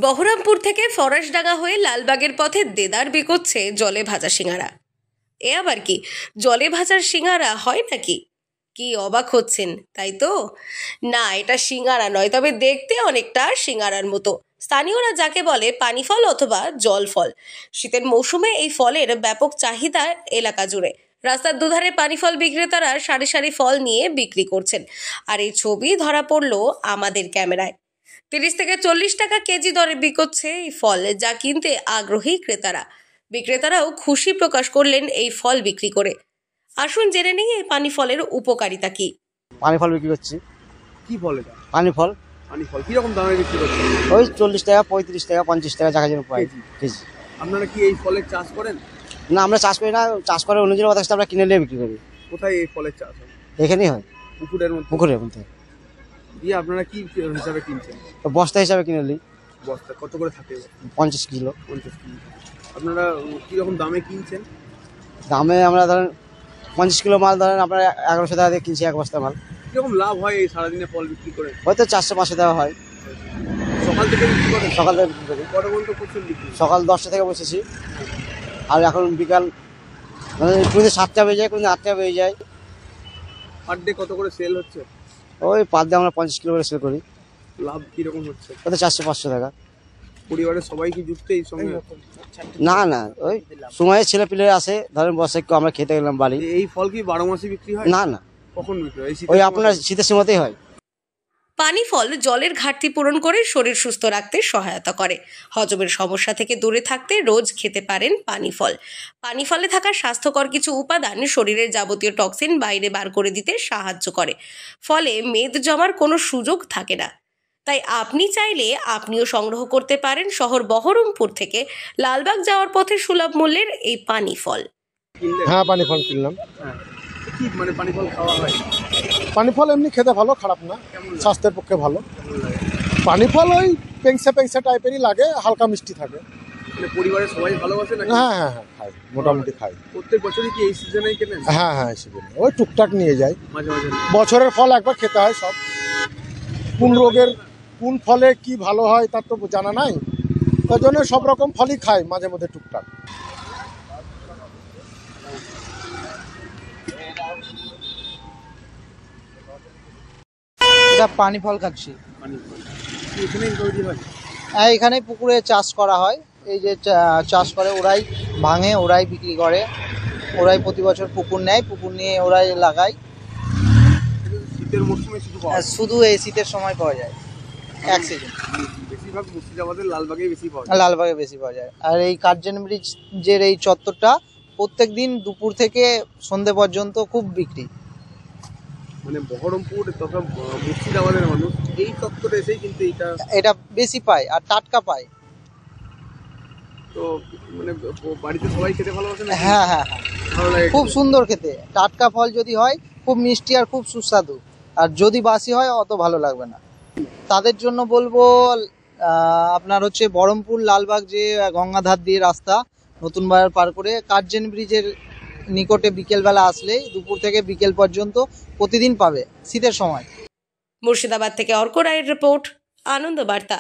বহরমপুর থেকে ফরাসডাঙ্গা হয়ে লালবাগের পথে দেদার বিকোচ্ছে জলে ভাজা সিঙ্গারা। এ আবার কি, জলে ভাজার সিঙ্গারা হয় নাকি? কি অবাক হচ্ছেন তাই তো? না, এটা সিঙ্গারা নয়, তবে দেখতে অনেকটা সিঙ্গারার মতো। স্থানীয়রা যাকে বলে পানি ফল অথবা জল ফল। শীতের মৌসুমে এই ফলের ব্যাপক চাহিদা এলাকা জুড়ে। রাস্তার দুধারে পানি ফল বিক্রেতারা সারি সারি ফল নিয়ে বিক্রি করছেন, আর এই ছবি ধরা পড়লো আমাদের ক্যামেরায়। 30 থেকে 40 টাকা কেজি দরে বিকোচ্ছে এই ফল, যা কিনতে আগ্রহী ক্রেতারা। বিক্রেতারাও খুশি প্রকাশ করলেন এই ফল বিক্রি করে। আসুন জেনে নেই এই পানি ফলের উপকারিতা কি। পানি ফল বিক্রি করছি। কি ফল এটা? পানি ফল। পানি ফল কিরকম দামে বিক্রি করছেন? ওই 40 টাকা, 35 টাকা, 50 টাকা জায়গা জন্য পাই কেজি। আপনারা কি এই ফলের চাষ করেন? না, আমরা চাষ করি না, চাষ করে অন্যজনের কথা আমরা কিনে নিয়ে বিক্রি করি। কোথায় এই ফলের চাষ হয়? এখানেই হয়, পুকুরের মধ্যে। পুকুরের মধ্যে। দিয়ে আপনারা কি হিসাবে কিনছেন? বস্তা হিসাবে কিনে নিই। বস্তা কত করে থাকে? 50 কিলো। 50 কিলো। আপনারা কিরকম দামে কিনছেন? দামে আমরা ধরেন 50 কিলো মাল ধরেন আপনার 1100 টাকা দিয়ে কিনছি এক বস্তা মাল। কিরকম লাভ হয় এই সারাদিনে ফল বিক্রি করে? হয়তো 400-500 টাকা হয়। সকাল থেকে বিক্রি করেন? সকাল থেকে বিক্রি করি। কত পর্যন্ত করছেন বিক্রি? সকাল 10টা থেকে বসেছি, আর এখন বিকাল কোনদিন 7টা বেজে যায়, কোনদিন 8টা বেজে যায়। পার ডে কত করে সেল হচ্ছে? ওই পার দিয়ে আমরা 50 কিলো করে সেল করি। লাভ কিরকম হচ্ছে? হয়তো 400-500 টাকা। পরিবারের সবাই কি যুক্ত এই সঙ্গে? না না, ওই সময়ের ছেলে পিলে আসে, ধরেন বসে একটু আমরা খেতে গেলাম বাড়ি। এই ফল কি 12 মাসে বিক্রি হয়? না না, কখন বিক্রি হয়? ওই আপনার শীতের সময়তেই হয়। পানি ফল জলের ঘাটতি পূরণ করে শরীর সুস্থ রাখতে সহায়তা করে। হজমের সমস্যা থেকে দূরে থাকতে রোজ খেতে পারেন পানি ফল। পানি ফলে থাকা স্বাস্থ্যকর কিছু উপাদান শরীরের যাবতীয় টক্সিন বাইরে বার করে দিতে সাহায্য করে। ফলে মেদ জমার কোনো সুযোগ থাকে না। তাই আপনি চাইলে আপনিও সংগ্রহ করতে পারেন শহর বহরমপুর থেকে লালবাগ যাওয়ার পথে সুলভ মূল্যের এই পানি ফল। কিনলেন? হ্যাঁ, পানি ফল কিনলাম। হ্যাঁ। কি মানে পানি ফল খাওয়া হয়? পানি ফল এমনি খেতে ভালো, খারাপ না, কেমন লাগে? স্বাস্থ্যের পক্ষে ভালো। কেমন লাগে? পানি ফল ওই পেংসে পেংসে টাইপেরই লাগে, হালকা মিষ্টি থাকে। মানে পরিবারের সবাই ভালোবাসে নাকি? হ্যাঁ হ্যাঁ হ্যাঁ, খাই, মোটামুটি খাই। প্রত্যেক বছরই কি এই সিজনেই কেনেন? হ্যাঁ হ্যাঁ, সেগুলো ওই টুকটাক নিয়ে যাই। মাঝে মাঝে বছরের ফল একবার খেতে হয় সব। কোন রোগের কোন ফলে কি ভালো হয় তার তো জানা নাই, তার জন্য সব রকম ফলই খাই মাঝে মধ্যে টুকটাক। এটা পানি ফল খাচ্ছি। পানি ফল কি এখানেই তৈরি হয়? হ্যাঁ, এখানে পুকুরে চাষ করা হয়। এই যে চাষ করে ওরাই ভাঙে, ওরাই বিক্রি করে, ওরাই প্রতি বছর পুকুর নেয়, পুকুর নিয়ে ওরাই লাগায়। শীতের মৌসুমে শুধু পাওয়া যায়? শুধু এই শীতের সময় পাওয়া যায়, এক সিজন। বেশিরভাগ মুর্শিদাবাদের লালবাগেই বেশি পাওয়া যায়। লালবাগে বেশি পাওয়া যায়। আর এই কার্জন ব্রিজের এই চত্বরটা প্রত্যেক দিন দুপুর থেকে সন্ধে পর্যন্ত খুব বিক্রি। মানে বহরমপুর তথা মুর্শিদাবাদের মানুষ এই চত্বরে এসেই কিন্তু এটা বেশি পায় আর টাটকা পায়। তো মানে বাড়িতে সবাই খেতে ভালোবাসে না? হ্যাঁ হ্যাঁ হ্যাঁ, ভালো লাগে খুব খেতে? সুন্দর খেতে। টাটকা ফল যদি হয় খুব মিষ্টি আর খুব সুস্বাদু, আর যদি বাসি হয় অত ভালো লাগবে না। তাদের জন্য বলবো আপনার হচ্ছে বহরমপুর লালবাগ যে গঙ্গাধার দিয়ে রাস্তা নতুন বাজার পার করে কার্জন ব্রিজের নিকটে বিকেলবেলা আসলেই দুপুর থেকে বিকেল পর্যন্ত প্রতিদিন পাবে শীতের সময়। মুর্শিদাবাদ থেকে অর্ক রায়ের রিপোর্ট, আনন্দ বার্তা।